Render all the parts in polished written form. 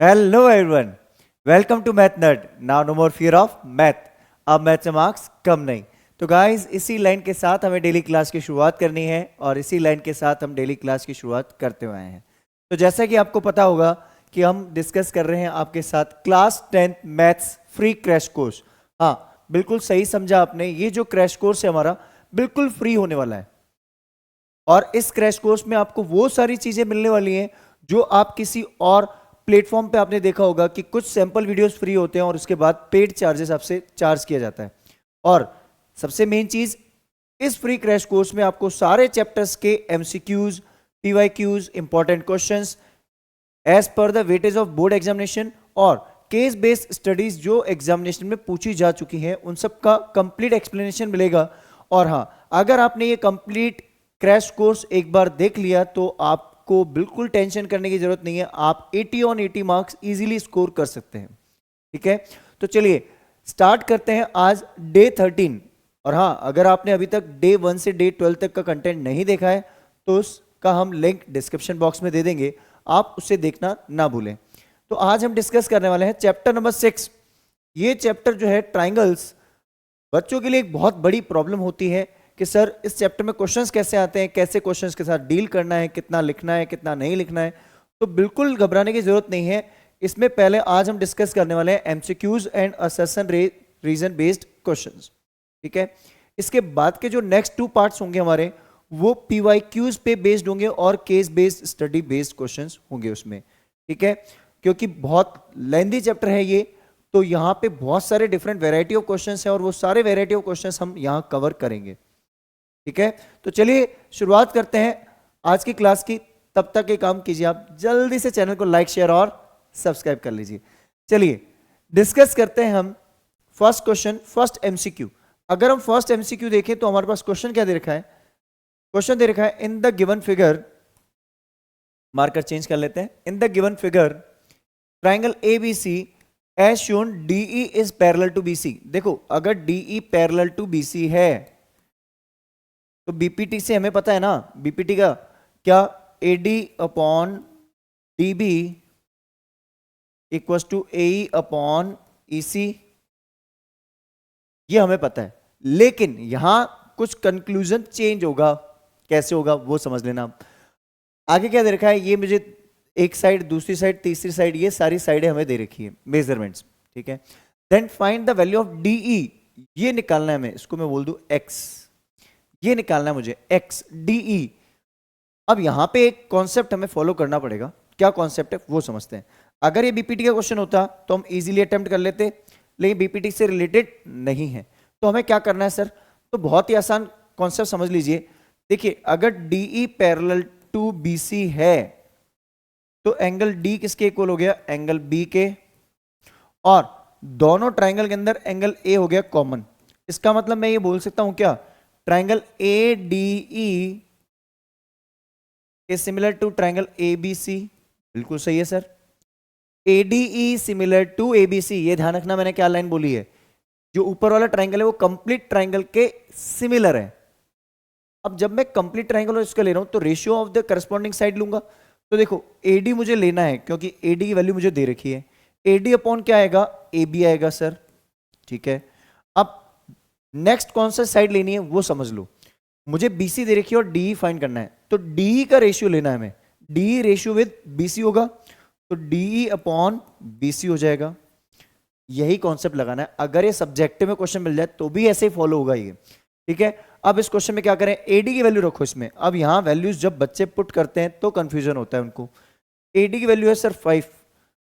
Hello everyone. Welcome to Math Nerd. Now no more fear of math. अब math से marks कम नहीं। तो गाइस इसी लाइन के साथ हमें डेली क्लास की शुरुआत करनी है और इसी लाइन के साथ हम डेली क्लास की शुरुआत करते हुए आए हैं। तो जैसा कि आपको पता होगा कि हम डिस्कस कर रहे हैं आपके साथ class 10th maths free crash course. हाँ, बिल्कुल सही समझा आपने। ये जो क्रैश कोर्स है हमारा बिल्कुल फ्री होने वाला है और इस क्रैश कोर्स में आपको वो सारी चीजें मिलने वाली हैं जो आप किसी और प्लेटफॉर्म पे आपने देखा होगा कि कुछ सैंपल वीडियोस फ्री होते हैं और उसके बाद पेड चार्जेस आपसे चार्ज किया जाता है। और सबसे मेन चीज, इस फ्री क्रैश कोर्स में आपको सारे चैप्टर्स के MCQs, PYQs, important questions as per the weightage of board examination और केस बेस्ड स्टडीज जो एग्जामिनेशन में पूछी जा चुकी हैं उन सब का कंप्लीट एक्सप्लेनेशन मिलेगा। और हाँ, अगर आपने ये कंप्लीट क्रैश कोर्स एक बार देख लिया तो आपको बिल्कुल टेंशन करने की जरूरत नहीं है। आप 80 ऑन 80 मार्क्स इजीली स्कोर कर सकते हैं। ठीक है, तो चलिए स्टार्ट करते हैं आज डे 13। और हाँ, अगर आपने अभी तक डे 1 से डे 12 तक का कंटेंट नहीं देखा है तो उसका हम लिंक डिस्क्रिप्शन बॉक्स में दे देंगे, आप उसे देखना ना भूलें। तो आज हम डिस्कस करने वाले हैं चैप्टर नंबर 6। ये चैप्टर जो है ट्राइंगल्स, बच्चों के लिए एक बहुत बड़ी प्रॉब्लम होती है कि सर इस चैप्टर में क्वेश्चंस कैसे आते हैं, कैसे क्वेश्चंस के साथ डील करना है, कितना लिखना है, कितना नहीं लिखना है। तो बिल्कुल घबराने की जरूरत नहीं है। इसमें पहले आज हम डिस्कस करने वाले हैं MCQs and assertion reason based questions. ठीक है, इसके बाद के जो नेक्स्ट 2 पार्ट्स होंगे हमारे वो पीवाईक्यूज पे बेस्ड होंगे और case based study based questions होंगे उसमें। ठीक है, क्योंकि बहुत लेंथी चैप्टर है ये, तो यहां पे बहुत सारे डिफरेंट वैरायटी ऑफ क्वेश्चंस हैं और वो सारे वैरायटी ऑफ क्वेश्चंस हम यहां कवर करेंगे। ठीक है, तो चलिए शुरुआत करते हैं आज की क्लास की। तब तक एक काम कीजिए, आप जल्दी से चैनल को लाइक शेयर और सब्सक्राइब कर लीजिए। चलिए डिस्कस करते हैं हम फर्स्ट क्वेश्चन, फर्स्ट एमसीक्यू। अगर हम फर्स्ट एमसीक्यू देखें तो हमारे पास क्वेश्चन क्या दे रखा है? क्वेश्चन दे रखा है in the given figure, marker change कर लेते हैं। In the given figure triangle ABC as shown DE is parallel to BC. देखो, अगर डीई पैरेलल टू बीसी है तो बीपीटी से हमें पता है ना, बीपीटी का क्या, AD upon DB equals to AE upon EC, ये हमें पता है। लेकिन यहां कुछ कंक्लूजन चेंज होगा। कैसे होगा वो समझ लेना। आगे क्या दे रखा है, ये मुझे एक साइड, दूसरी साइड, तीसरी साइड, ये सारी साइडें हमें दे रखी है मेजरमेंट्स। ठीक है, then find the value of DE, ये निकालना है हमें, इसको मैं बोल दूं एक्स, ये निकालना है मुझे एक्स डीई। अब यहां पे एक कॉन्सेप्ट हमें फॉलो करना पड़ेगा। क्या कॉन्सेप्ट है वो समझते हैं। अगर ये बीपीटी का क्वेश्चन होता तो हम इजीली अटेम्प्ट कर लेते, लेकिन बीपीटी से रिलेटेड नहीं है। तो हमें क्या करना है सर? तो बहुत ही आसान कॉन्सेप्ट समझ लीजिए। देखिए, अगर डीई पैरेलल टू बीसी है तो एंगल डी किसके इक्वल हो गया? एंगल बी के। और दोनों ट्राइंगल के अंदर एंगल ए हो गया कॉमन। इसका मतलब मैं ये बोल सकता हूं क्या, triangle A D E is similar to triangle A B C. बिल्कुल सही है sir. ADE similar to ABC, ये ध्यान रखना मैंने क्या लाइन बोली है। जो ऊपर वाला ट्राइंगल है वो कंप्लीट ट्राइंगल के सिमिलर है। अब जब मैं कंप्लीट ट्राइंगल इसका ले रहा हूं तो ratio of the corresponding side लूंगा। तो देखो, एडी मुझे लेना है क्योंकि एडी की वैल्यू मुझे दे रखी है। एडी अपॉन क्या आएगा? ए बी आएगा सर। ठीक है, अब नेक्स्ट कौन सा साइड लेनी है वो समझ लो। मुझे बीसी दे रखी है और डी फाइंड करना है, तो डी का रेशियो लेना है हमें। डी रेशियो विद बीसी होगा तो डी अपॉन बीसी हो जाएगा। यही कॉन्सेप्ट लगाना है। अगर ये सब्जेक्टिव में क्वेश्चन मिल जाए तो भी ऐसे ही फॉलो होगा ये। ठीक है, अब इस क्वेश्चन में क्या करें, एडी की वैल्यू रखो इसमें। अब यहां वैल्यूज जब बच्चे पुट करते हैं तो कंफ्यूजन होता है उनको। एडी की वैल्यू है सर 5।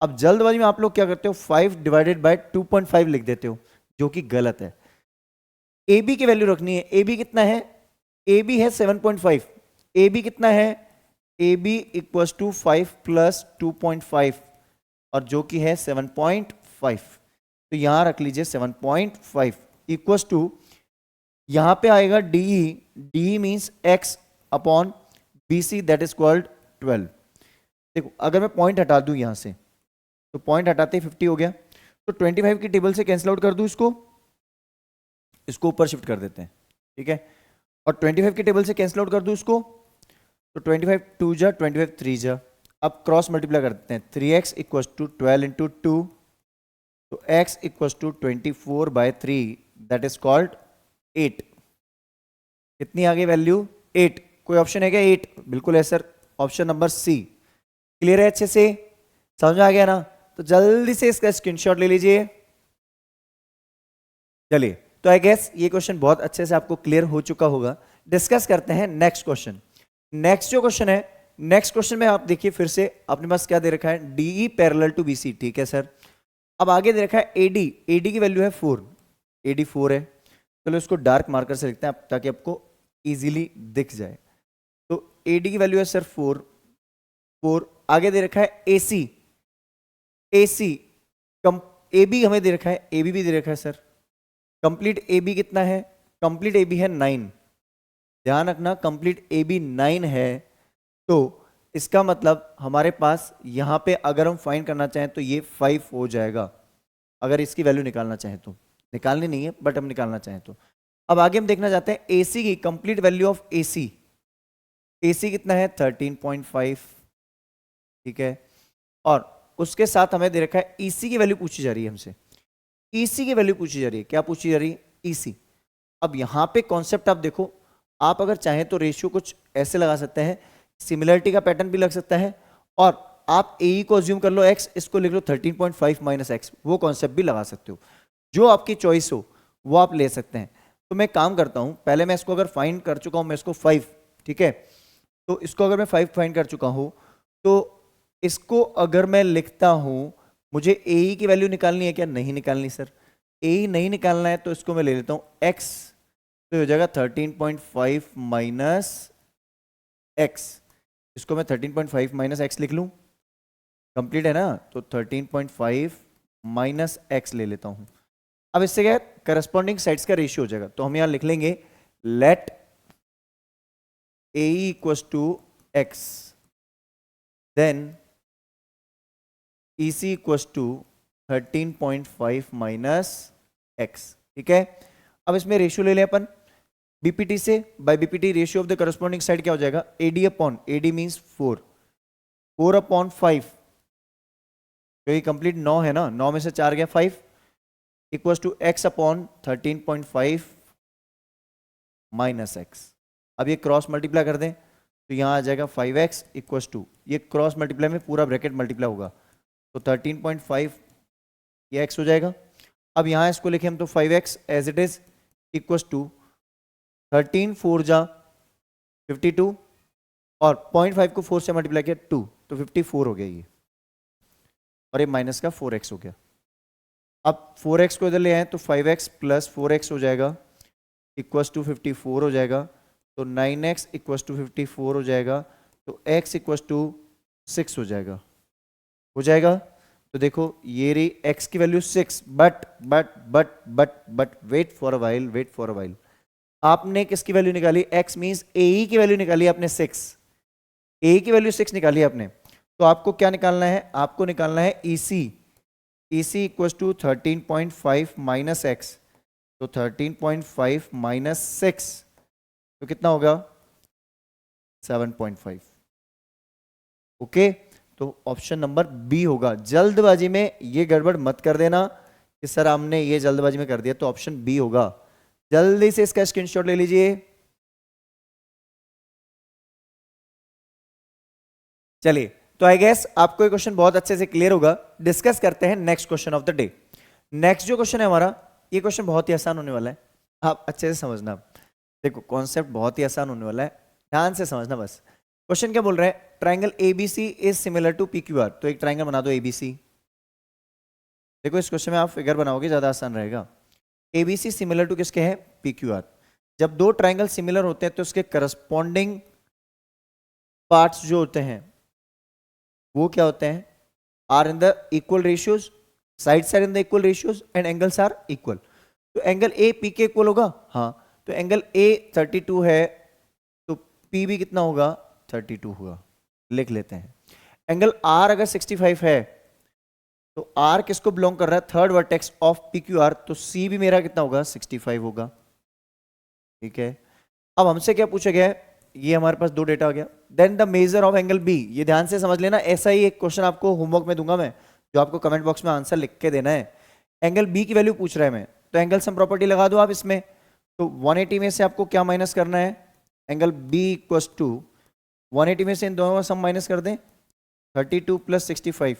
अब जल्दबाजी में आप लोग क्या करते हो, 5 डिवाइडेड बाय 2.5 लिख देते हो, जो कि गलत है। ए बी की वैल्यू रखनी है। ए बी कितना है? ए बी है 7.5। ए बी कितना है? A B equals to 5 plus 2.5 और जो कि है 7.5। तो यहां रख लीजिए 7.5 इक्वल्स टू, यहां पे आएगा DE. DE means x upon B C, that is called 12। देखो, अगर मैं पॉइंट हटा दूं यहां से तो पॉइंट हटाते ही 50 हो गया। तो 25 की टेबल से कैंसिल आउट कर दूं इसको, इसको ऊपर शिफ्ट कर देते हैं। ठीक है, और 25 की टेबल से कैंसिल आउट कर दूं इसको, तो 25 2 जा, 25 3 जा, अब क्रॉस मल्टीप्लाई करते हैं, 3x इक्वल टू 12 इंटू 2, तो x equal to 24/3, that is called 8। कितनी आ गई वैल्यू? 8। कोई ऑप्शन है क्या 8? बिल्कुल है sir, option number C. Clear है अच्छे से, समझ में आ गया ना? तो जल्दी से इसका स्क्रीनशॉट ले लीजिए। चलिए, तो आई गेस ये क्वेश्चन बहुत अच्छे से आपको क्लियर हो चुका होगा। डिस्कस करते हैं नेक्स्ट क्वेश्चन। नेक्स्ट जो क्वेश्चन है, नेक्स्ट क्वेश्चन में आप देखिए फिर से अपने पास क्या दे रखा है, डीई पैरेलल टू बीसी, ठीक है सर। अब आगे दे रखा है एडी, एडी की वैल्यू है 4, एडी 4 है। चलो इसको डार्क मार्कर से लिखते हैं ताकि आपको इजीली दिख जाए। तो एडी की वैल्यू है सर 4, 4। आगे दे रखा है एसी, एसी कम, एबी हमें दे रखा है, एबी भी दे रखा है सर। कंप्लीट एबी कितना है? कंप्लीट एबी है 9। ध्यान रखना, कंप्लीट एबी 9 है। तो इसका मतलब हमारे पास यहां पे अगर हम फाइंड करना चाहें तो ये 5 हो जाएगा। अगर इसकी वैल्यू निकालना चाहें तो, निकालनी नहीं है बट हम निकालना चाहें तो। अब आगे हम देखना चाहते हैं एसी की complete value of AC. AC कितना है? 13.5, ठीक है। और उसके साथ हमें दे रखा है ईसी की वैल्यू पूछी जा रही है हमसे। ईसी की वैल्यू पूछी जा रही है, क्या पूछी जा रही है? ईसी। अब यहां पे कॉन्सेप्ट आप देखो, आप अगर चाहें तो रेशियो कुछ ऐसे लगा सकते हैं, सिमिलरिटी का पैटर्न भी लग सकता है, और आप ए को अज्यूम कर लो x, इसको लिख लो 13.5 माइनस एक्स, वो कॉन्सेप्ट भी लगा सकते हो। जो आपकी चॉइस हो वो आप ले सकते हैं। तो मैं काम करता हूं, पहले मैं इसको अगर फाइंड कर चुका हूं, मैं इसको 5, ठीक है, तो इसको अगर मैं 5 फाइंड कर चुका हूं, तो इसको अगर मैं लिखता हूं, मुझे ए की वैल्यू निकालनी है क्या? नहीं निकालनी सर, ए नहीं निकालना है, तो इसको मैं ले लेता हूं x, तो हो जाएगा 13.5 माइनस एक्स। इसको मैं 13.5 माइनस एक्स लिख लूं, कंप्लीट है ना? तो 13.5 माइनस एक्स ले लेता हूं। अब इससे क्या करस्पॉन्डिंग साइड्स का रेशियो हो जाएगा, तो हम यहां लिख लेंगे let A equals to x, then EC equals to 13.5 minus x, ठीक है। अब इसमें रेशियो ले लें अपन बीपीटी से, by BPT ratio of the corresponding side क्या हो जाएगा? AD upon, AD means 4, 4 upon 5, क्योंकि कंप्लीट 9 है ना, 9 में से 4 गया 5, equals to x upon 13.5 minus x. अब ये क्रॉस मल्टीप्लाई कर दें तो यहाँ आ जाएगा 5x इक्वल्स टू, ये क्रॉस मल्टीप्लाई में पूरा ब्रैकेट मल्टीप्लाई होगा, तो 13.5 ये x हो जाएगा। अब यहाँ इसको लिखें हम तो 5x as it is equals to 13 4 जा 52, और 0.5 को 4 से मल्टीप्लाई किया 2, तो 54 हो गया ये, और ये माइनस का 4x हो गया। अब 4x को इधर ले आए तो 5x प्लस 4x हो जाएगा इक्वल्स टू 54 हो जाएगा, तो 9x इक्वल्स टू 54 हो जाएगा, तो x इक्वल्स टू 6 हो जाएगा, हो जाएगा। तो देखो ये रही x की value 6, but wait for a while, wait for a while, आपने किसकी वैल्यू निकाली? x मींस ए की वैल्यू निकाली आपने 6, ए की वैल्यू 6 निकाली आपने, तो आपको क्या निकालना है? आपको निकालना है EC, EC equals to 13.5 minus x, तो 13.5 माइनस 6 तो कितना होगा? 7.5। ओके, तो ऑप्शन नंबर बी होगा। जल्दबाजी में ये गड़बड़ मत कर देना कि सर हमने ये जल्दबाजी में कर दिया, तो ऑप्शन बी होगा। जल्दी से इसका स्क्रीनशॉट ले लीजिए। चलिए, तो आई गेस आपको ये क्वेश्चन बहुत अच्छे से क्लियर होगा। डिस्कस करते हैं next question of the day. Next जो क्वेश्चन है हमारा, ये क्वेश्चन बहुत ही आसान होने वाला है, आप अच्छे से समझना। देखो कॉन्सेप्ट बहुत ही आसान होने वाला है, ध्यान से समझना बस। क्वेश्चन क्या बोल रहा है? Triangle ABC is similar to PQR, तो एक ट्राइंगल बना दो एबीसी। देखो इस क्वेश्चन में आप फिगर बनाओगे ज्यादा आसान रहेगा। एबीसी सिमिलर टू किसके है? पीक्यूआर। जब दो ट्राइंगल सिमिलर होते हैं तो उसके करस्पॉन्डिंग पार्ट्स जो होते हैं वो क्या होते हैं? Are in the equal ratios, sides are in the equal ratios and angles are equal. तो एंगल ए पी के इक्वल होगा, हाँ, तो एंगल ए 32 है, तो पी भी कितना होगा? 32 होगा। लिख लेते हैं। एंगल आर अगर 65 है तो आर किसको बिलोंग कर रहा है? Third vertex of P Q are, तो सी भी मेरा कितना होगा? 65 होगा, ठीक है। अब हमसे क्या पूछा गया है? ये हमारे पास दो डेटा आ गया, then the measure of angle B. ये ध्यान से समझ लेना, ऐसा ही एक क्वेश्चन आपको होमवर्क में दूंगा मैं, जो आपको कमेंट बॉक्स में आंसर लिख के देना है। एंगल बी की वैल्यू पूछ रहा है मैं, तो एंगल सम प्रॉपर्टी लगा दो आप इसमें। तो 180 में से आपको क्या माइनस करना है, एंगल बी इक्वल टू 180 में से इन दोनों का सम माइनस कर दें, 32 प्लस 65,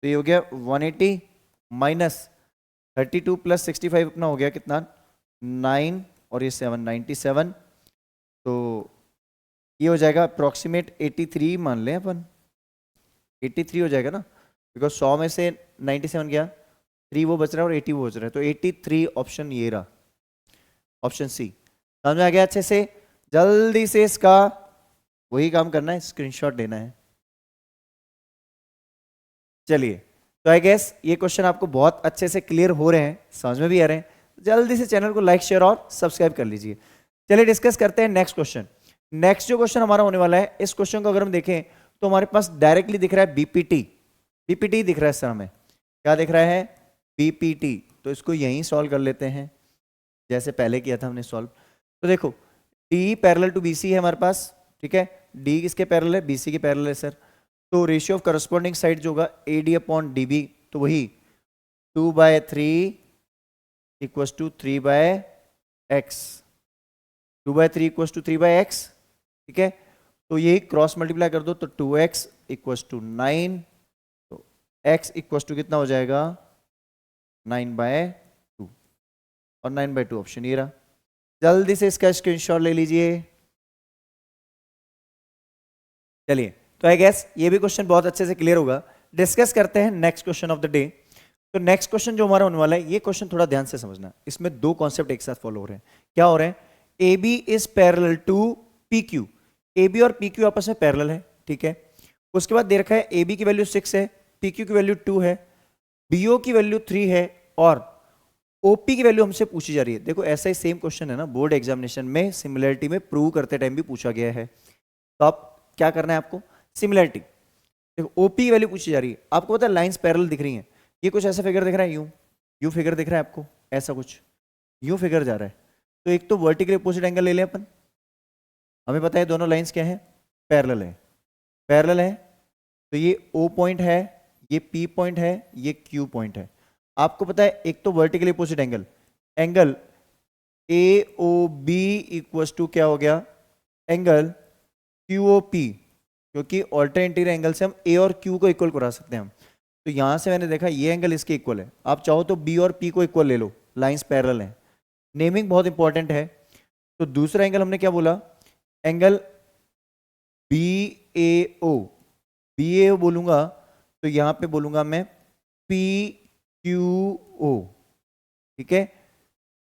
तो ये हो गया 180 माइनस 32 प्लस 65 अपना हो गया कितना, 9 और ये 7, 97। तो ये हो जाएगा अप्रॉक्सीमेट 83 मान लें अपन, 83 हो जाएगा ना, बिकॉज 100 में से 97 गया, 3 वो बच रहा है और 80 वो बच रहा है, तो 83 ऑप्शन ये रहा, ऑप्शन सी। समझ में आ गया अच्छे से? जल्दी से इसका वही काम करना है, स्क्रीनशॉट लेना है। चलिए, तो आई गेस ये क्वेश्चन आपको बहुत अच्छे से क्लियर हो रहे हैं, समझ में भी आ रहे हैं। जल्दी से चैनल को लाइक शेयर और सब्सक्राइब कर लीजिए। चलिए डिस्कस करते हैं नेक्स्ट क्वेश्चन। नेक्स्ट जो क्वेश्चन हमारा होने वाला है, इस क्वेश्चन को अगर हम देखें तो हमारे पास डायरेक्टली दिख रहा है बीपीटी, बीपीटी दिख रहा है सर, हमें क्या दिख रहा है, बीपीटी। तो इसको यहीं सॉल्व कर लेते हैं जैसे पहले किया था हमने सॉल्व। तो देखो डी पैरेलल टू बीसी है हमारे पास, ठीक है, डी किसके पैरेलल है, बीसी के पैरेलल है सर। तो रेशियो ऑफ करस्पॉन्डिंग साइड जो होगा AD अपॉन DB, तो वही 2/3 equals to 3/x, 2/3 equals to 3/x, ठीक है। तो ये क्रॉस मल्टीप्लाई कर दो तो 2x इक्वल्स टू 9, तो x इक्वल्स टू कितना हो जाएगा, 9/2, और 9/2 ऑप्शन ये रहा। जल्दी से इसका स्क्रीनशॉट ले लीजिए। चलिए, तो आई गेस ये भी क्वेश्चन बहुत अच्छे से क्लियर होगा। डिस्कस करते हैं next question of the day. तो नेक्स्ट क्वेश्चन जो हमारा होने वाला है, ये क्वेश्चन थोड़ा ध्यान से समझना, इसमें दो कॉन्सेप्ट एक साथ फॉलो हो रहे हैं। क्या हो रहे हैं, A B is parallel to P Q, A B और पी क्यू आपस में पैरेलल है, ठीक है। उसके बाद दे रखा है ए बी की वैल्यू 6 है, पी क्यू की वैल्यू 2 है, बी ओ की वैल्यू 3 है, और ओपी की वैल्यू हमसे पूछी जा रही है। देखो ऐसा ही सेम क्वेश्चन है ना, बोर्ड एग्जामिनेशन में सिमिलरिटी में प्रूव करते टाइम भी पूछा गया है। तो आप क्या करना है आपको, सिमिलरिटी, देखो ओपी की वैल्यू पूछी जा रही है, आपको पता है लाइंस पैरेलल दिख रही हैं, ये कुछ ऐसा फिगर दिख रहा है, यू फिगर दिख रहा है आपको, ऐसा कुछ यू फिगर जा रहा है। तो एक तो वर्टिकल अपोजिट एंगल ले लें अपन, हमें पता है दोनों लाइंस क्या है, पैरेलल है, पैरेलल है। तो ये O पॉइंट है, ये P पॉइंट है, ये Q पॉइंट है। आपको पता है एक तो vertical opposite angle, angle AOB equals to क्या हो गया, एंगल QOP, क्योंकि ऑल्टरनेटिव एंगल से हम A और Q को इक्वल करा सकते हैं हम। तो यहां से मैंने देखा ये एंगल इसके इक्वल है, आप चाहो तो B और P को इक्वल ले लो, लाइंस पैरेलल हैं। नेमिंग बहुत इंपॉर्टेंट है। तो दूसरा एंगल हमने क्या बोला, एंगल BAO, BAO बोलूंगा तो यहां पे बोलूंगा मैं PQO, ठीक है,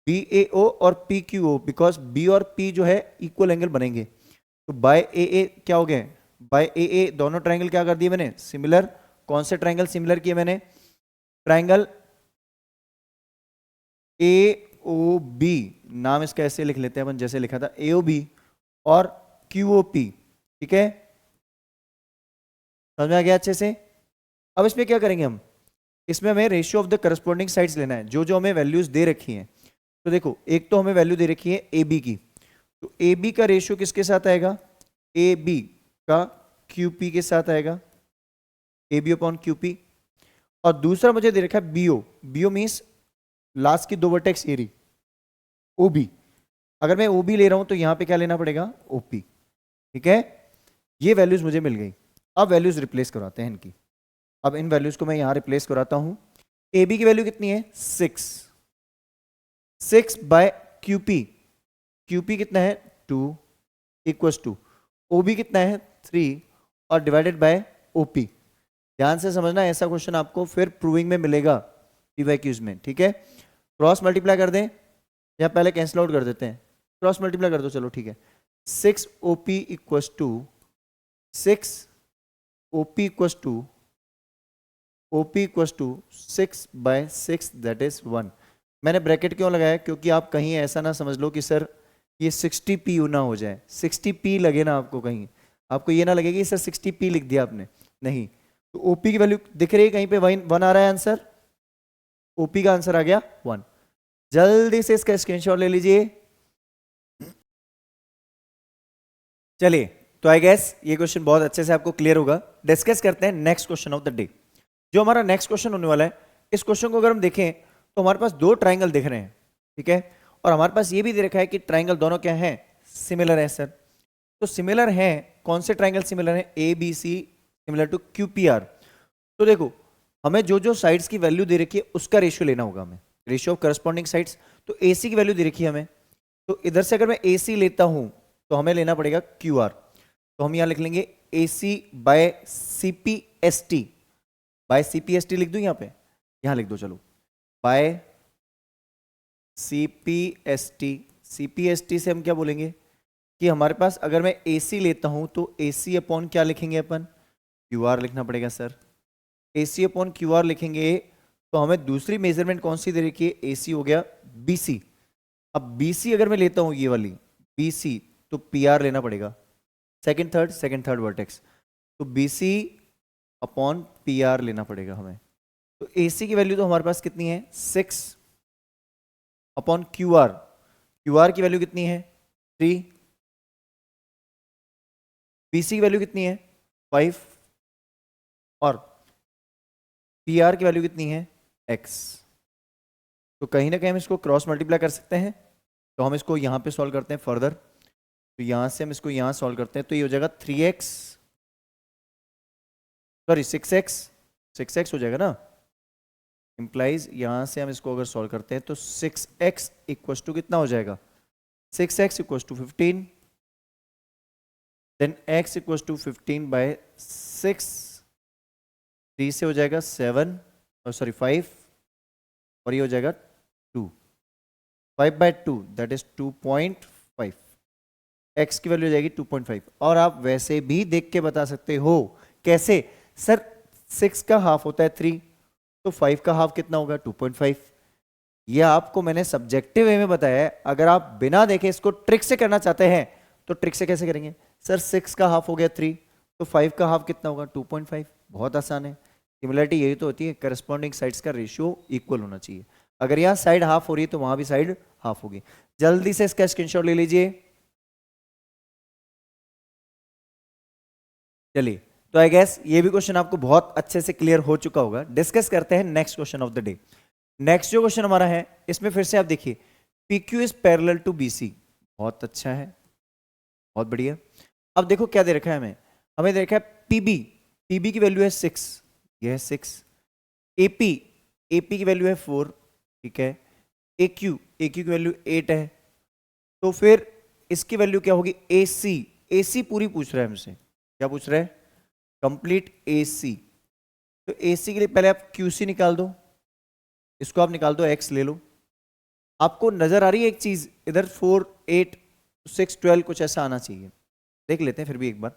BAO और PQO, बिकॉज B और P जो है इक्वल एंगल बनेंगे। तो बाय AA क्या हो गए, बाय AA दोनों ट्रायंगल क्या कर दिए मैंने, सिमिलर। कौन से ट्रायंगल सिमिलर किए मैंने, ट्रायंगल AOB, नाम इसका ऐसे लिख लेते हैं अपन जैसे लिखा था AOB, और QOP, ठीक है, समझ में आ गया अच्छे से। अब इसमें क्या करेंगे हम, इसमें हमें ratio of the corresponding sides लेना है, जो जो हमें वैल्यूज दे रखी हैं। तो देखो एक तो हमें वैल्यू दे रखी है AB की, तो AB का रेशियो किसके साथ आएगा, AB का QP के साथ आएगा, AB अपॉन QP। और दूसरा मुझे दे रखा है BO, BO मीन्स लास्ट की दो वर्टेक्स एरी, OB। अगर मैं OB ले रहा हूं तो यहां पे क्या लेना पड़ेगा, OP, ठीक है। ये वैल्यूज मुझे मिल गई। अब वैल्यूज रिप्लेस करवाते हैं इनकी। अब इन वैल्यूज को मैं यहां रिप्लेस कराता हूं। AB की वैल्यू कितनी है, 6 बाय QP, QP कितना है 2 इक्वल्स टू OB कितना है 3 और डिवाइडेड बाय OP। ध्यान से समझना, ऐसा क्वेश्चन आपको फिर प्रूविंग में मिलेगा PYQs में, ठीक है। क्रॉस मल्टीप्लाई कर दें या पहले कैंसिल आउट कर देते हैं, क्रॉस मल्टीप्लाई कर दो, चलो ठीक है। 6 OP equals to 6 OP equals to OP equals to 6 by 6 that is 1। मैंने ब्रैकेट क्यों लगाया, क्योंकि आप कहीं ऐसा ना समझ लो कि सर ये 60p ना हो जाए, 60p लगे ना आपको, कहीं आपको ये ना लगे कि सर 60p लिख दिया आपने, नहीं। तो OP की वैल्यू दिख रही है कहीं पे, 1 आ रहा है आंसर, OP का आंसर आ गया 1। जल्दी से इसका स्क्रीनशॉट ले लीजिए। चलिए, तो आई गेस ये क्वेश्चन बहुत अच्छे से आपको क्लियर होगा। डिस्कस करते हैं next question of the day. जो हमारा नेक्स्ट क्वेश्चन होने वाला है, इस क्वेश्चन को अगर हम देखें तो हमारे पास दो ट्राइंगल दिख रहे हैं, ठीक है, और हमारे पास ये भी दे रखा है कि ट्राइंगल दोनों क्या हैं, सिमिलर है सर। तो सिमिलर हैं, कौन से ट्राइंगल सिमिलर है, A B C similar to Q P R. तो देखो, हमें जो जो साइड्स की वैल्यू दे रखी है उसका रेशियो लेना होगा हमें, रेशियो ऑफ करस्पॉन्डिंग साइड्स। तो ए सी की वैल्यू दे रखी है हमें, तो इधर से अगर मैं ए सी लेता हूं तो हमें लेना पड़ेगा क्यू आर। तो हम यहां लिख लेंगे A C by C P S T, by C P S T लिख दूं यहां पे, यहां लिख दो चलो, by C P S T. C P S T से हम क्या बोलेंगे कि हमारे पास अगर मैं ए सी लेता हूं तो ए सी अपॉन क्या लिखेंगे अपन, क्यू आर लिखना पड़ेगा sir. A C upon Q are लिखेंगे तो हमें दूसरी मेजरमेंट कौन सी दे रखी है, ए सी हो गया बी सी। अब बी सी अगर मैं लेता हूं ये वाली बी सी, तो पी आर लेना पड़ेगा, सेकंड थर्ड वर्टेक्स, तो B C upon P R लेना पड़ेगा हमें। तो ए सी की वैल्यू तो हमारे पास कितनी है, 6 upon Q are, Q R की वैल्यू कितनी है 3, बी सी की वैल्यू कितनी है 5, और पी आर की वैल्यू कितनी है x। तो कहीं ना कहीं हम इसको क्रॉस मल्टीप्लाई कर सकते हैं, तो हम इसको यहाँ पे सॉल्व करते हैं फर्दर। तो यहाँ से हम इसको यहाँ सॉल्व करते हैं तो ये हो जाएगा 3x, सॉरी 6x हो जाएगा ना, इम्प्लाइज यहाँ से हम इसको अगर सॉल्व करते हैं तो 6x इक्वल टू कितना हो जाएगा, 6x equal to 15, then x equal to 15 by 6, 3 से हो जाएगा 7, और सॉरी 5, और ये हो जाएगा 2, 5 बाय 2 दैट इज 2.5, x की वैल्यू हो जाएगी 2.5। और आप वैसे भी देख के बता सकते हो, कैसे सर, 6 का हाफ होता है 3, तो 5 का हाफ कितना होगा 2.5। ये आपको मैंने सब्जेक्टिव वे में बताया है, अगर आप बिना देखे इसको ट्रिक से करना चाहते हैं तो ट्रिक से कैसे करेंगे, सर 6 का हाफ हो गया 3, तो 5 का हाफ कितना होगा 2.5, बहुत आसान है। सिमिलरिटी यही तो होती है, करस्पॉन्डिंग साइड्स का रेशियो इक्वल होना चाहिए। अगर यहाँ साइड हाफ हो रही है तो वहां भी साइड हाफ होगी। जल्दी से इसका स्क्रीनशॉट ले लीजिए। चलिए, तो आई गेस ये भी क्वेश्चन आपको बहुत अच्छे से क्लियर हो चुका होगा। डिस्कस करते हैं next question of the day. Next जो क्वेश्चन हमारा है, इसमें फिर से आप देखिए, P Q is parallel to B C, बहुत अच्छा है, बहुत बढ़िया। अब देखो क्या दे रखा है हमें, हमें दे रखा है पीबी, पीबी की वैल्यू है 6, यह है 6, एपी, एपी की वैल्यू है 4, ठीक है, AQ, AQ की वैल्यू 8 है, तो फिर इसकी वैल्यू क्या होगी AC, AC पूरी पूछ रहा है हमसे, क्या पूछ रहा है, कंप्लीट AC। तो AC के लिए पहले आप QC निकाल दो, इसको आप निकाल दो, X ले लो। आपको नजर आ रही है एक चीज, इधर 4 8 6 12 कुछ ऐसा आना चाहिए, देख लेते हैं फिर भी एक बार।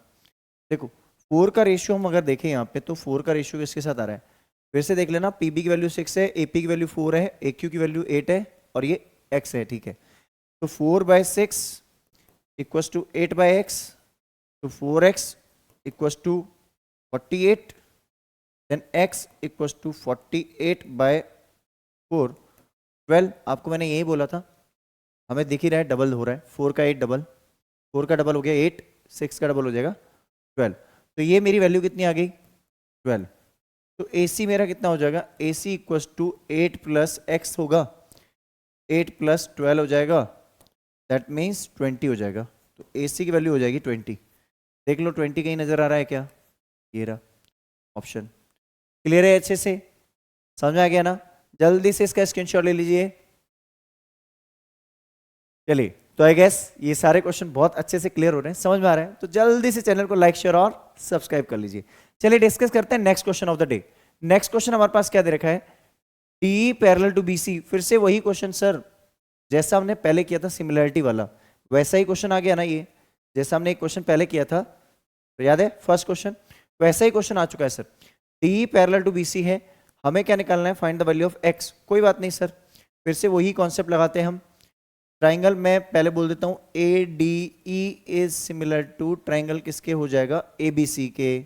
देखो 4 का रेशियो हम अगर देखें यहाँ पे, तो 4 का रेशियो किसके साथ आ रहा है, फिर से देख लेना, पीबी की वैल्यू 6 है, एपी की वैल्यू 4 है, AQ की वैल्यू 8 है, और ये x है, ठीक है। तो 4/6 इक्वल्स टू 8/x, तो 4x equals to 48, then x equals to 48/4, 12। आपको मैंने यही बोला था, हमें दिख ही रहा है डबल हो रहा है, 4 का 8 डबल, 4 का डबल हो गया 8, 6 का डबल हो जाएगा 12। तो ये मेरी वैल्यू कितनी आ गई 12। तो AC मेरा कितना हो जाएगा, AC equals to 8 plus x होगा, 8 प्लस 12 हो जाएगा, दैट मीन्स 20 हो जाएगा। तो AC की वैल्यू हो जाएगी 20। देख लो 20 कहीं नजर आ रहा है क्या, ये रहा ऑप्शन। क्लियर है, अच्छे से समझ में आ गया ना। जल्दी से इसका स्क्रीनशॉट ले लीजिए। चलिए, तो आई गेस ये सारे क्वेश्चन बहुत अच्छे से क्लियर हो रहे हैं, समझ में आ रहे हैं, तो जल्दी से चैनल को लाइक शेयर और सब्सक्राइब कर लीजिए। चलिए डिस्कस करते हैं next question of the day. Next question हमारे पास क्या दे रखा है, डी पैरेलल टू बीसी, फिर से वही क्वेश्चन सर, जैसा हमने पहले किया था सिमिलरिटी वाला, वैसा ही क्वेश्चन आ गया ना ये, जैसा हमने एक क्वेश्चन पहले किया था, तो याद है फर्स्ट क्वेश्चन, वैसा ही क्वेश्चन आ चुका है sir. D parallel to BC है, हमें क्या निकालना है, find the value of x. कोई बात नहीं सर, फिर से वही कॉन्सेप्ट लगाते हैं हम। ट्राइंगल मैं पहले बोल देता हूं, A D E is similar to triangle किसके हो जाएगा, ए बी सी के।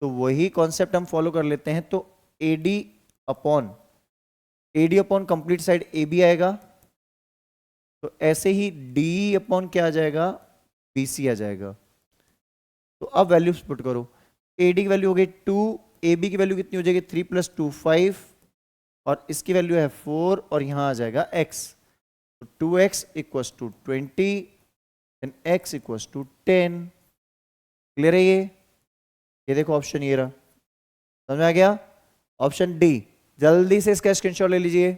तो वही कॉन्सेप्ट हम फॉलो कर लेते हैं। तो AD upon complete side AB आएगा, तो ऐसे ही D अपॉन क्या आ जाएगा, बी सी आ जाएगा। तो अब वैल्यूज पुट करो, ए डी की वैल्यू हो गई 2, ए बी की वैल्यू कितनी हो जाएगी 3 + 2 5, और इसकी वैल्यू है 4, और यहाँ आ जाएगा x। तो 2x = 20 एंड x = 10। क्लियर है ये देखो ऑप्शन ये रहा, समझ में आ गया? Option D. जल्दी से इसका स्क्रीनशॉट ले लीजिए।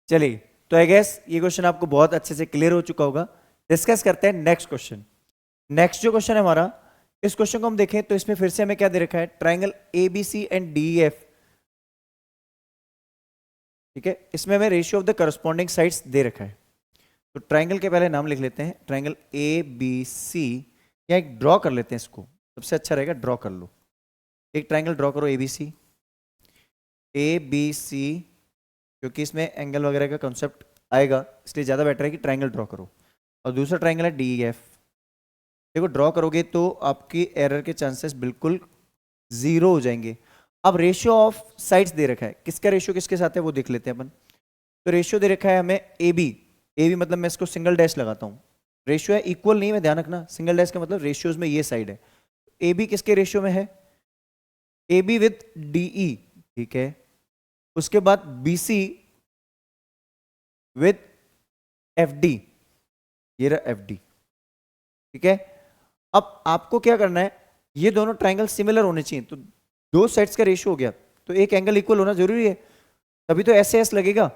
चलिए, तो आई गेस ये क्वेश्चन आपको बहुत अच्छे से क्लियर हो चुका होगा। डिस्कस करते हैं नेक्स्ट क्वेश्चन। नेक्स्ट जो क्वेश्चन है हमारा, इस क्वेश्चन को हम देखें तो इसमें फिर से हमें क्या दे रखा है, triangle A B C and D F. ठीक है, इसमें हमें ratio of the corresponding sides दे रखा है। तो ट्राइंगल के पहले नाम लिख लेते हैं, ट्राइंगल ए बी सी, या एक ड्रॉ कर लेते हैं इसको, सबसे अच्छा रहेगा ड्रॉ कर लो। एक ट्राइंगल ड्रॉ करो ए बी सी, क्योंकि इसमें एंगल वगैरह का कॉन्सेप्ट आएगा, इसलिए ज़्यादा बेटर है कि ट्राइंगल ड्रॉ करो। और दूसरा ट्राइंगल है डी एफ। देखो ड्रॉ करोगे तो आपकी एरर के चांसेस बिल्कुल जीरो हो जाएंगे। अब रेशियो ऑफ साइड्स दे रखा है, किसका रेशियो किसके साथ है वो देख लेते हैं अपन। तो रेशियो दे रखा है हमें ए बी मतलब मैं इसको सिंगल डैश लगाता हूँ, रेशियो है इक्वल नहीं, मैं ध्यान रखना, सिंगल डैश का मतलब रेशियोज में ये साइड है। ए बी किसके रेशियो में है, A B with D E, ठीक है। उसके बाद B C with F D, ये रहा एफ डी, ठीक है। अब आपको क्या करना है, ये दोनों ट्राइंगल सिमिलर होने चाहिए, तो दो साइड्स का रेशियो हो गया, तो एक एंगल इक्वल होना जरूरी है, तभी तो एस एस लगेगा,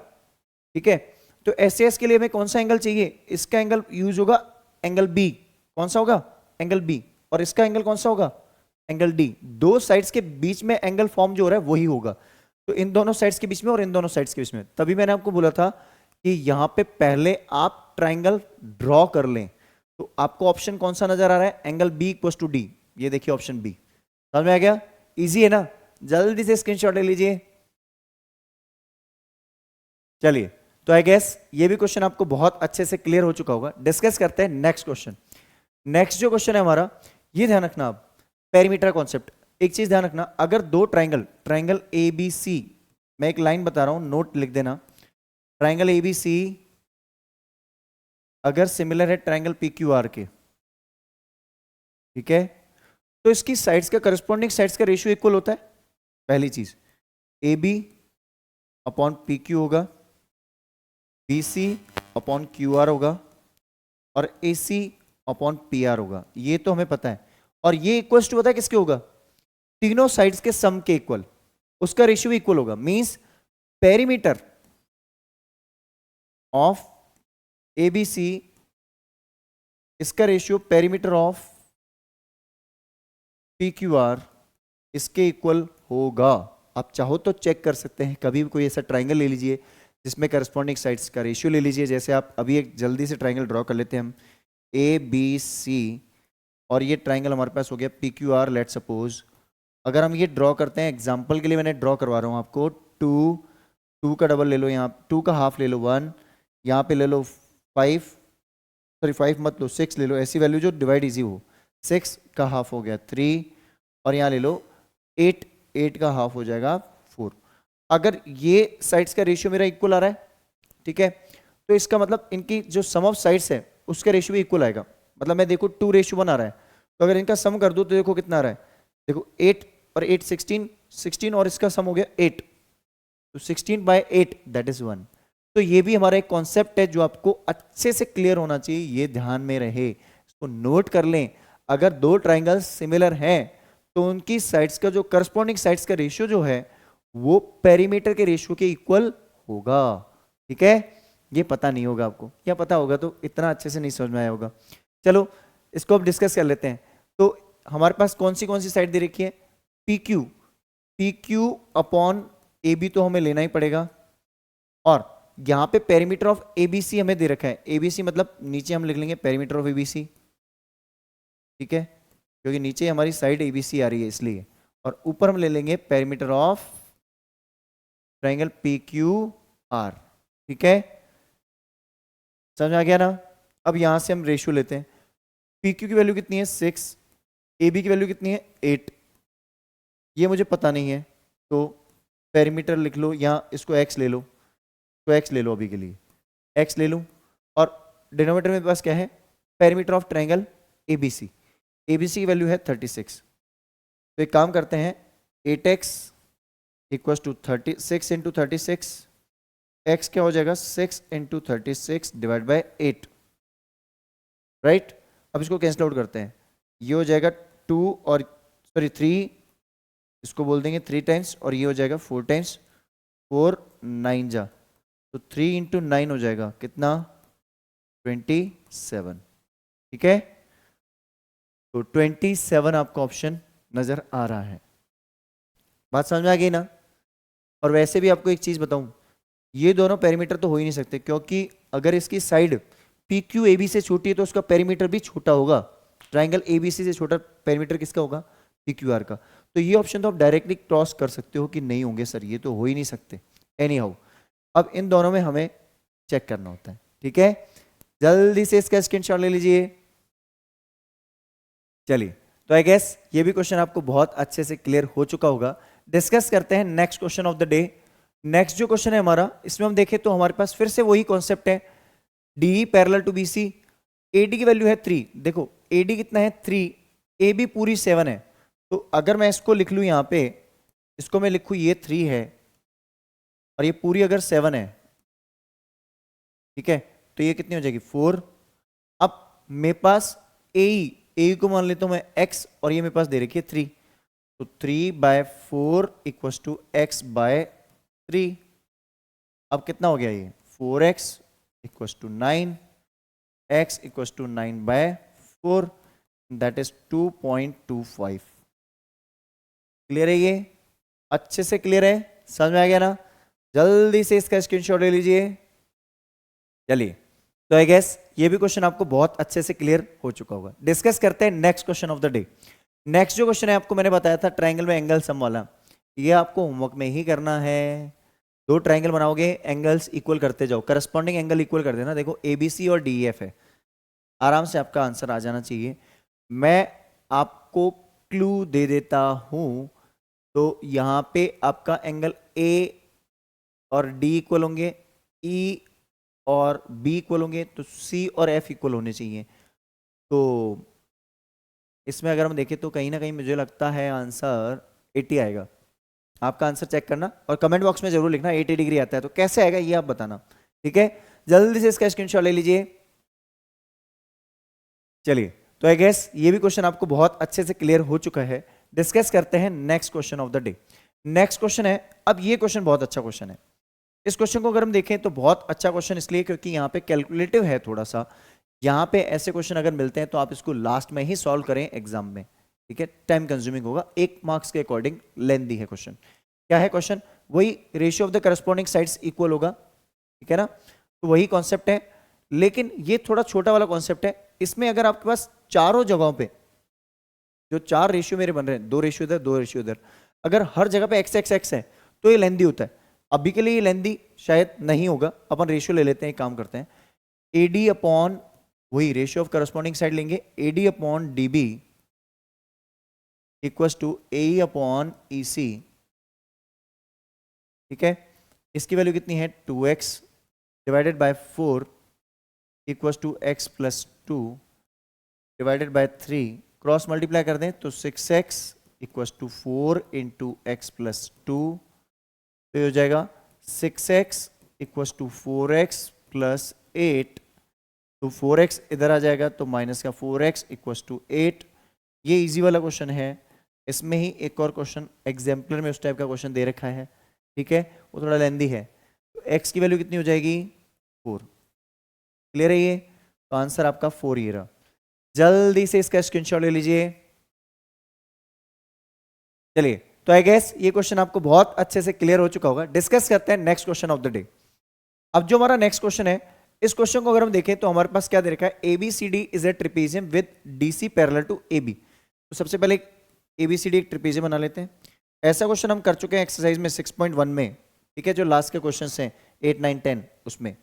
ठीक है। तो एस एस के लिए हमें कौन सा एंगल चाहिए, इसका एंगल यूज होगा एंगल बी, कौन सा होगा एंगल बी, और इसका एंगल कौन सा होगा एंगल डी। दो साइड्स के बीच में एंगल फॉर्म जो हो रहा है वही होगा, तो इन दोनों साइड्स के बीच में और इन दोनों साइड्स के बीच में। तभी मैंने आपको बोला था कि यहां पे पहले आप ट्राइंगल ड्रॉ कर लें। तो आपको ऑप्शन कौन सा नजर आ रहा है, एंगल बी = डी, ये देखिए ऑप्शन बी। समझ में आ गया, इजी है ना, जल्दी से स्क्रीनशॉट ले लीजिए। चलिए, तो आई गेस ये भी क्वेश्चन आपको बहुत अच्छे से क्लियर हो चुका होगा। डिस्कस करते हैं नेक्स्ट क्वेश्चन। नेक्स्ट जो क्वेश्चन है हमारा, ये ध्यान रखना आप, पेरीमीटर कॉन्सेप्ट। एक चीज ध्यान रखना, अगर दो ट्राइंगल ए बी सी, मैं एक लाइन बता रहा हूं, नोट लिख देना, ट्राइंगल ए बी सी अगर सिमिलर है ट्राइंगल पी क्यू आर के, ठीक है, तो इसकी साइड्स का करस्पॉन्डिंग साइड्स का रेशियो इक्वल होता है। पहली चीज, A B upon P Q होगा, B C upon Q R होगा, और A C upon P R होगा, ये तो हमें पता है। और ये इक्वल टू पता है किसके होगा, तीनों साइड्स के सम के इक्वल, उसका रेशियो इक्वल होगा। Means perimeter of A B C, इसका ratio perimeter of P Q R इसके इक्वल होगा। आप चाहो तो चेक कर सकते हैं, कभी भी कोई ऐसा ट्राइंगल ले लीजिए जिसमें करस्पॉन्डिंग साइड्स का रेशियो ले लीजिए। जैसे आप अभी एक जल्दी से ट्राइंगल ड्रॉ कर लेते हैं हम, ए बी सी, और ये ट्राइंगल हमारे पास हो गया P Q are. Let suppose अगर हम ये ड्रॉ करते हैं, एग्जाम्पल के लिए मैंने ड्रॉ करवा रहा हूँ आपको, 2 का डबल ले लो, यहाँ 2 का हाफ ले लो 1, यहाँ पे ले लो 5, सॉरी 5 मत लो 6 ले लो, ऐसी वैल्यू जो डिवाइड इजी हो। 6 का हाफ हो गया 3, और यहाँ ले लो 8 का हाफ हो जाएगा 4। अगर ये साइड्स का रेशियो मेरा इक्वल आ रहा है, ठीक है, तो इसका मतलब इनकी जो सम ऑफ साइड्स है उसका रेशियो भी इक्वल आएगा। मतलब मैं देखो 2:1 आ रहा है, तो अगर इनका सम कर दूं तो देखो कितना आ रहा है, देखो 8 और 8 16, और इसका सम हो गया 8, तो 16/8 दैट इज 1। तो ये भी हमारा एक कॉन्सेप्ट है जो आपको अच्छे से क्लियर होना चाहिए, ये ध्यान में रहे, इसको नोट कर लें। अगर दो ट्राइंगल्स सिमिलर हैं तो उनकी साइड्स का जो करस्पॉन्डिंग साइड्स का रेशियो जो है वो पेरीमीटर के रेशियो के इक्वल होगा, ठीक है। ये पता नहीं होगा आपको, क्या पता होगा तो इतना अच्छे से नहीं समझ में आया होगा। चलो इसको अब डिस्कस कर लेते हैं। तो हमारे पास कौन सी साइड दे रखी है, P Q upon A B तो हमें लेना ही पड़ेगा, और यहां पे पेरीमीटर ऑफ एबीसी हमें दे रखा है। एबीसी मतलब नीचे हम लिख लेंगे पेरीमीटर ऑफ एबीसी, ठीक है, क्योंकि नीचे हमारी साइड एबीसी आ रही है इसलिए, और ऊपर हम ले लेंगे perimeter of triangle P Q are, ठीक है। समझ आ गया ना। अब यहां से हम रेशियो लेते हैं, पी क्यू की वैल्यू कितनी है 6, ए बी की वैल्यू कितनी है 8, ये मुझे पता नहीं है, तो पेरीमीटर लिख लो, यहाँ इसको x ले लो, तो x ले लो अभी के लिए, x ले लूँ, और डिनोमिनेटर में पास क्या है, perimeter of triangle ABC, ABC की वैल्यू है 36। तो एक काम करते हैं, 8x equals to 36 into 36, x क्या हो जाएगा 6 इंटू 36 डिवाइड बाई 8, राइट। अब इसको कैंसिल आउट करते हैं, ये हो जाएगा 2 और सॉरी 3, इसको बोल देंगे 3 टाइम्स, और ये हो जाएगा 4 टाइम्स, 4 9 जा, तो 3 इंटू 9 हो जाएगा कितना 27, ठीक है। तो 27 आपका ऑप्शन नजर आ रहा है, बात समझ में आ गई ना। और वैसे भी आपको एक चीज बताऊं, ये दोनों पेरीमीटर तो हो ही नहीं सकते, क्योंकि अगर इसकी side P Q A B से छोटी है तो उसका पेरीमीटर भी छोटा होगा। ट्राइंगल एबीसी से छोटा पेरीमीटर किसका होगा, पी क्यू आर का। तो ये ऑप्शन तो आप डायरेक्टली क्रॉस कर सकते हो कि नहीं होंगे सर, ये तो हो ही नहीं सकते। एनी हाउ, अब इन दोनों में हमें चेक करना होता है, ठीक है। जल्दी से इसका स्क्रीनशॉट ले लीजिए। चलिए, तो आई गेस ये भी क्वेश्चन आपको बहुत अच्छे से क्लियर हो चुका होगा। डिस्कस करते हैं next question of the day. Next जो क्वेश्चन है हमारा, इसमें हम देखें तो हमारे पास फिर से वही कॉन्सेप्ट है, D parallel to BC, AD की वैल्यू है 3। देखो एडी कितना है 3, ए बी पूरी 7 है, तो अगर मैं इसको लिख लूं यहां पे, इसको मैं लिखूं ये 3 है और ये पूरी अगर 7 है, ठीक है, तो ये कितनी हो जाएगी 4। अब मेरे पास ए को मान लेता हूं मैं x, और ये मेरे पास दे रखी है 3, तो 3/4 इक्वल्स टू x बाय 3। अब कितना हो गया ये 4x equals to 9, x equals to 9/4, that is 2.25। Clear है, ये अच्छे से क्लियर है, समझ में आ गया ना। जल्दी से इसका स्क्रीनशॉट ले लीजिए। चलिए, तो आई गेस ये भी क्वेश्चन आपको बहुत अच्छे से क्लियर हो चुका होगा। डिस्कस करते हैं next question of the day. Next जो क्वेश्चन है आपको मैंने बताया था ट्रायंगल में एंगल सम वाला, ये आपको होमवर्क में ही करना है। 2 ट्रायंगल बनाओगे, एंगल्स इक्वल करते जाओ, करस्पॉन्डिंग एंगल इक्वल कर देना। देखो एबीसी और डीएफ है, आराम से आपका आंसर आ जाना चाहिए। मैं आपको क्लू दे देता हूं, तो यहां पे आपका एंगल ए और डी इक्वल होंगे, ई और बी इक्वल होंगे, तो सी और एफ इक्वल होने चाहिए। तो इसमें अगर हम देखें तो कहीं ना कहीं मुझे लगता है आंसर 80 आएगा। आपका आंसर चेक करना और कमेंट बॉक्स में जरूर लिखना 80 डिग्री आता है तो कैसे आएगा ये आप बताना, ठीक है। जल्दी से इसका स्क्रीनशॉट ले लीजिए। चलिए, तो आई गेस ये भी क्वेश्चन आपको बहुत अच्छे से क्लियर हो चुका है। डिस्कस करते हैं next question of the day. Next question है, अब ये क्वेश्चन बहुत अच्छा क्वेश्चन है। इस क्वेश्चन को अगर हम देखें तो बहुत अच्छा क्वेश्चन इसलिए क्योंकि यहाँ पे कैलकुलेटिव है थोड़ा सा। यहाँ पे ऐसे क्वेश्चन अगर मिलते हैं तो आप इसको लास्ट में ही सॉल्व करें एग्जाम में, ठीक है। टाइम कंज्यूमिंग होगा, 1 मार्क्स के अकॉर्डिंग लेंथी है क्वेश्चन। क्या है क्वेश्चन, वही ratio of the corresponding sides equal होगा, ठीक है ना। तो वही कॉन्सेप्ट है, लेकिन ये थोड़ा छोटा वाला कॉन्सेप्ट है। इसमें अगर आपके पास चारों जगहों पे जो 4 रेशियो मेरे बन रहे हैं, 2 रेशियो इधर 2 रेशियो इधर, अगर हर जगह पे x है तो ये लेंदी होता है। अभी के लिए ये लेंदी शायद नहीं होगा, अपन रेशियो ले लेते हैं, एक काम करते हैं, AD अपॉन वही रेशियो ऑफ करस्पॉन्डिंग साइड लेंगे, AD upon DB equals to AE upon EC, ठीक है। इसकी वैल्यू कितनी है 2x divided by 4 equals to x plus 2 divided by 3, cross multiply कर दें तो 6x equals to 4 into x plus 2, तो ये हो जाएगा 6x equals to 4x plus 8, तो 4x इधर आ जाएगा तो माइनस का 4x इक्वल्स टू 8। ये इजी वाला क्वेश्चन है। इसमें ही एक और क्वेश्चन एग्जाम्पलर में उस टाइप का क्वेश्चन दे रखा है, ठीक है, वो थोड़ा लेंदी है। तो x की वैल्यू कितनी हो जाएगी 4। क्लियर है ये, तो आंसर आपका 4 ये रहा। जल्दी से इसका स्क्रीनशॉट ले लीजिए। चलिए, तो आई गेस ये क्वेश्चन आपको बहुत अच्छे से क्लियर हो चुका होगा। डिस्कस करते हैं next question of the day. अब जो हमारा नेक्स्ट क्वेश्चन है, इस क्वेश्चन को अगर हम देखें तो हमारे पास क्या दे रखा है, ABCD is a trapezium with DC parallel to AB। तो सबसे पहले ABCD एक ट्रिपेजियम बना लेते हैं। ऐसा क्वेश्चन हम कर चुके हैं एक्सरसाइज में 6.1 में, ठीक है, जो लास्ट के क्वेश्चन हैं 8, 9, 10 उसमें।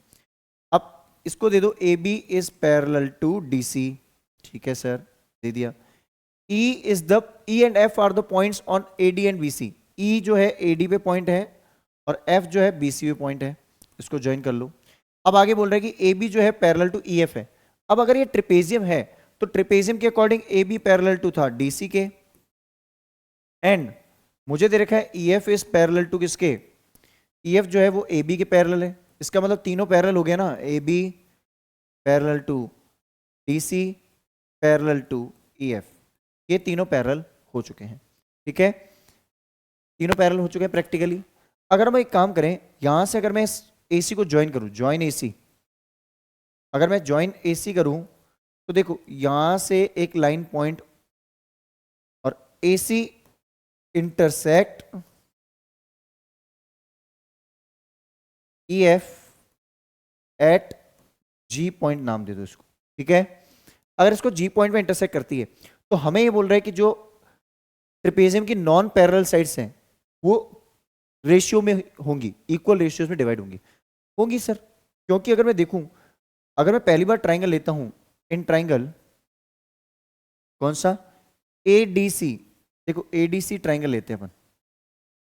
अब इसको दे दो AB is parallel to DC, ठीक है सर, दे दिया। E and F are the points on AD and BC। E जो है AD पे पॉइंट है और F जो है BC पे पॉइंट है, इसको ज्वाइन कर लो। अब आगे बोल रहा है कि ए बी जो है पैरेलल टू ई एफ है। अब अगर ये ट्रिपेजियम है तो ट्रिपेजियम के according A B parallel to था डीसी के, एंड मुझे दे रखा है E F is parallel to किसके, ई एफ जो है वो ए बी के पैरेलल है। इसका मतलब तीनों पैरेलल हो गया ना, A B parallel to D C parallel to E F, ये तीनों पैरेलल हो चुके हैं। ठीक है, तीनों पैरेलल हो चुके हैं प्रैक्टिकली। अगर हम एक काम करें, यहां से अगर मैं ए सी को ज्वाइन करूं, ज्वाइन ए सी, अगर मैं ज्वाइन ए सी करूं तो देखो यहां से एक लाइन पॉइंट और A C intersect E F at G point, नाम दे दो इसको। ठीक है, अगर इसको जी पॉइंट में इंटरसेक्ट करती है तो हमें ये बोल रहा है कि जो ट्रिपेजियम की नॉन पैरेलल साइड्स हैं वो रेशियो में होंगी, इक्वल रेशियोज में डिवाइड होंगी सर, क्योंकि अगर मैं देखूं, अगर मैं पहली बार ट्राइंगल लेता हूं, इन ट्राइंगल कौन सा, एडीसी, देखो एडीसी ट्राइंगल लेते हैं अपन।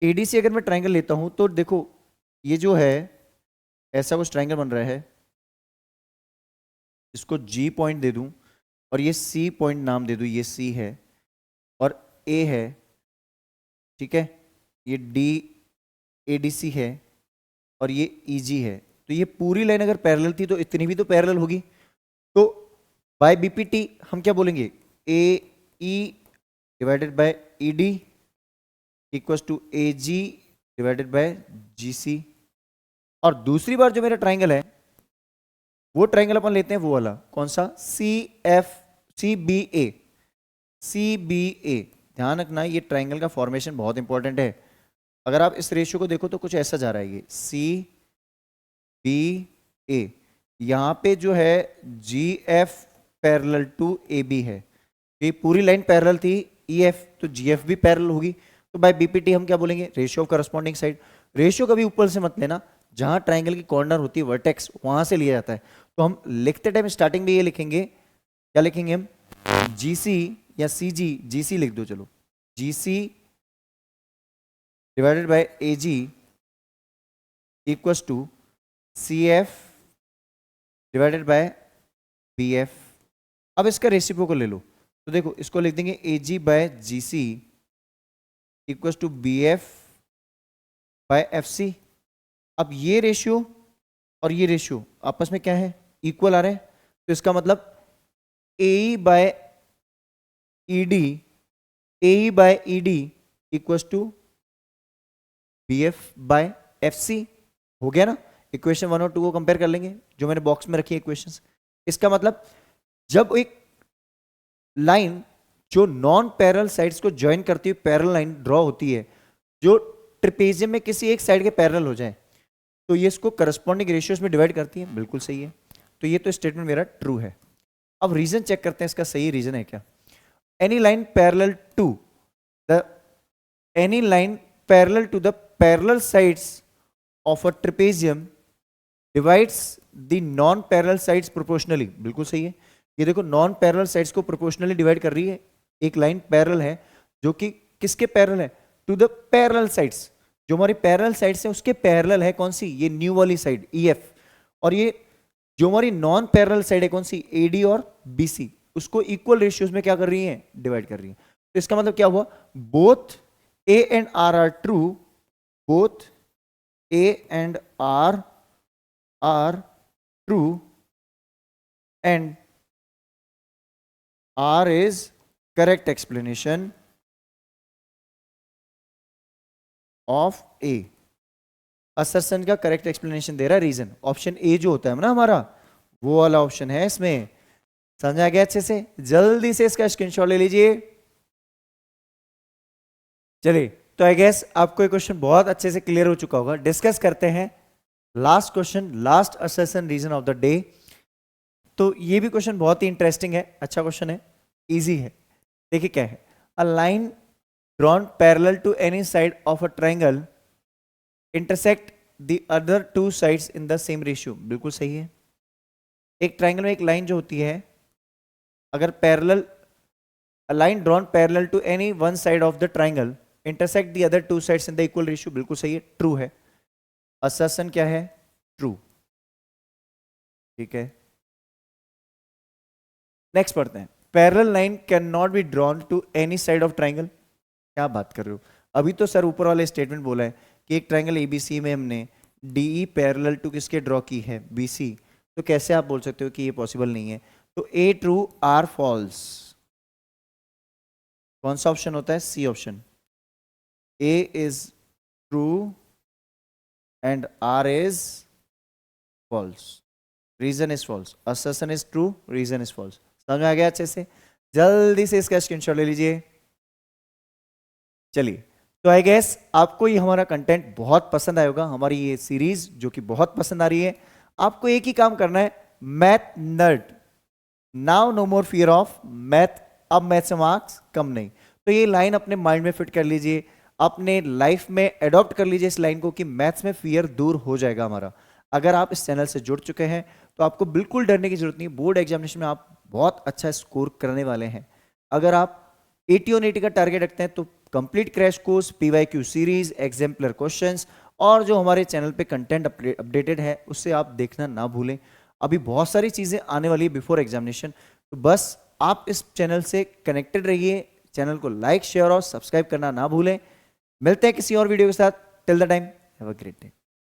एडीसी अगर मैं ट्राइंगल लेता हूं तो देखो ये जो है ऐसा कुछ ट्राइंगल बन रहा है, इसको जी पॉइंट दे दूं और ये सी पॉइंट नाम दे दूं, ये सी है और ए है। ठीक है, ये डी एडीसी है और ये ईजी है। तो ये पूरी लाइन अगर पैरेलल थी तो इतनी भी तो पैरेलल होगी। तो बाय बीपीटी हम क्या बोलेंगे, A E divided by E D equals to A G divided by G C. और दूसरी बार जो मेरा ट्राइंगल है वो ट्राइंगल अपन लेते हैं वो वाला, कौन सा, सी एफ सी बी ए, सी बी ए। ध्यान रखना ये ट्राइंगल का फॉर्मेशन बहुत इंपॉर्टेंट है। अगर आप इस रेशियो को देखो तो कुछ ऐसा जा रहा है, ये सी बी ए, यहां पे जो है G F parallel to A B है, ये पूरी लाइन पैरेलल थी ई एफ, तो जी एफ भी पैरेलल होगी। तो बाय बीपीटी हम क्या बोलेंगे, ratio of corresponding side. Ratio कभी ऊपर से मत लेना, जहां ट्राइंगल की कॉर्नर होती है वर्टेक्स वहां से लिया जाता है। तो हम लिखते टाइम स्टार्टिंग में ये लिखेंगे, क्या लिखेंगे हम, जी सी या सी जी, जी सी लिख दो चलो, G C divided by A G equals to C F divided by B F. अब इसका रेसिप्रोकल ले लो, तो देखो इसको लिख देंगे A G by G C equals to B F by F C. अब ये रेशियो और ये रेशियो आपस में क्या है, इक्वल आ रहे हैं। तो इसका मतलब A by E D, A by E D equals to B F by F C. हो गया ना, इक्वेशन 1 और 2 को कंपेयर कर लेंगे जो मैंने बॉक्स में रखी है इक्वेशंस। इसका मतलब जब एक लाइन जो नॉन पैरेलल साइड्स को ज्वाइन करती हुई पैरेलल लाइन ड्रॉ होती है, जो ट्रिपेजियम में किसी एक साइड के पैरेलल हो जाए, तो ये इसको करस्पॉन्डिंग रेशियोज में डिवाइड करती है। बिल्कुल सही है, तो ये तो स्टेटमेंट मेरा ट्रू है। अब रीजन चेक करते हैं इसका सही रीजन है क्या। Any line parallel to the, any line parallel to the parallel sides of a trapezium divides the non parallel sides proportionally. बिल्कुल सही है, ये देखो नॉन पैरेलल साइड्स को प्रोपोर्शनली डिवाइड कर रही है। एक लाइन पैरेलल है जो कि किसके पैरेलल है, टू द पैरेलल साइड्स, जो हमारी पैरेलल साइड्स है उसके पैरेलल है कौन सी, ये न्यू वाली साइड ई एफ। और ये जो हमारी नॉन पैरेलल साइड है कौन सी, ए डी और बी सी, उसको इक्वल रेशियोज में क्या कर रही है, डिवाइड कर रही है। तो इसका मतलब क्या हुआ, both A and R true, both A and R true and R is correct explanation of A। Assertion का करेक्ट एक्सप्लेनेशन दे रहा है रीजन, ऑप्शन ए जो होता है ना हमारा, वो वाला ऑप्शन है इसमें। समझा गया अच्छे से, जल्दी से इसका स्क्रीनशॉट ले लीजिए। चलिए, तो आई गेस आपको ये क्वेश्चन बहुत अच्छे से क्लियर हो चुका होगा। डिस्कस करते हैं last question, last assertion reason of the day. तो ये भी क्वेश्चन बहुत ही इंटरेस्टिंग है, अच्छा क्वेश्चन है, इजी है। देखिए क्या है, a line drawn parallel to any side of a triangle intersect the other two sides in the same ratio. बिल्कुल सही है। एक ट्राइंगल में एक लाइन जो होती है, अगर parallel, a line drawn parallel to any one side of the triangle intersect the other two sides in the equal ratio. बिल्कुल सही है, ट्रू है। असर्शन क्या है, ट्रू। ठीक है, नेक्स्ट पढ़ते हैं। Parallel line can not be drawn to any side of triangle. क्या बात कर रहे हो, अभी तो सर ऊपर वाले स्टेटमेंट बोला है कि एक ट्राइंगल एबीसी में हमने डीई पैरेलल टू किसके ड्रॉ की है, बीसी। तो कैसे आप बोल सकते हो कि ये पॉसिबल नहीं है? तो ए ट्रू आर फॉल्स। कौन सा ऑप्शन होता है? C option. A is true and R is false, reason is false. Assertion is true, reason is false. समझ में आ गया अच्छे से? जल्दी से इसका स्क्रीनशॉट ले लीजिए। चलिए, तो आई गेस आपको ये हमारा कंटेंट बहुत पसंद आएगा, हमारी ये सीरीज जो कि बहुत पसंद आ रही है। आपको एक ही काम करना है, math nerd, now no more fear of math. अब मैथ से मार्क्स कम नहीं। तो ये लाइन अपने माइंड में फिट कर लीजिए, अपने लाइफ में एडॉप्ट कर लीजिए इस लाइन को कि मैथ्स में फियर दूर हो जाएगा हमारा। अगर आप इस चैनल से जुड़ चुके हैं तो आपको बिल्कुल डरने की जरूरत नहीं। बोर्ड एग्जामिनेशन में आप बहुत अच्छा स्कोर करने वाले हैं। अगर आप 80 on 80 का टारगेट रखते हैं तो complete crash course, PYQ series, exemplar questions और जो हमारे चैनल पे कंटेंट अपडेटेड है उससे आप देखना ना भूलें। अभी बहुत सारी चीजें आने वाली है बिफोर एग्जामिनेशन, तो बस आप इस चैनल से कनेक्टेड रहिए। चैनल को लाइक, शेयर और सब्सक्राइब करना ना भूलें। मिलते हैं किसी और वीडियो के साथ। Till the time, have a great day.